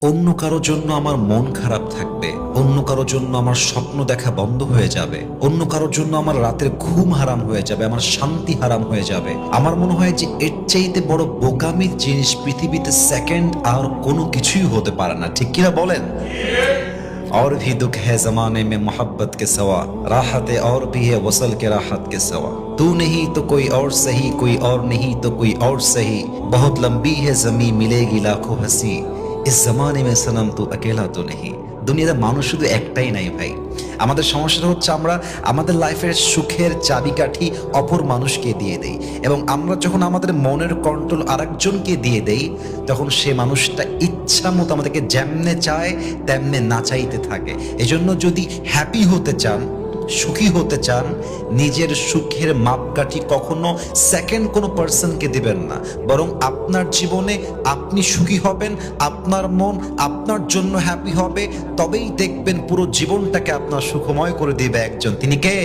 অন্য কারো জন্য আমার মন খারাপ থাকবে, অন্য কারো জন্য আমার স্বপ্ন দেখা বন্ধ হয়ে যাবে, অন্য কারোর জন্য আমার রাতের ঘুম হারাম হয়ে যাবে, আমার শান্তি হারাম হয়ে যাবে। আমার মনে হয় যে এর চাইতে বড় বোকামির জিনিস পৃথিবীতে সেকেন্ড আর কোনো কিছুই হতে পারে না। ঠিক কিনা বলেন? और भी दुख है जमाने में मोहब्बत के सवा, राहतें और भी है वसल के राहत के सवा। तू नहीं तो कोई और सही, कोई और नहीं तो कोई और सही, बहुत लंबी है जमी मिलेगी लाखों हंसी, इस जमाने में सनम तू अकेला तो नहीं। দুনিয়াতে মানুষ শুধু একটাই নাই ভাই। আমাদের সমস্যাটা হচ্ছে আমরা আমাদের লাইফের সুখের চাবিকাঠি অপর মানুষকে দিয়ে দেই, এবং আমরা যখন আমাদের মনের কন্ট্রোল আরেকজনকে দিয়ে দেই তখন সে মানুষটা ইচ্ছা মতো আমাদেরকে যেমনে চায় তেমনে নাচাইতে থাকে। এজন্য যদি হ্যাপি হতে চান, সুখী হতে চান, নিজের সুখের মাপকাঠি কখনো সেকেন্ড কোনো পার্সনকে দিবেন না, বরং আপনার জীবনে আপনি সুখী হবেন, আপনার মন আপনার জন্য হ্যাপি হবে, তবেই দেখবেন পুরো জীবনটাকে আপনার সুখময় করে দিবে একজন। তিনি কে?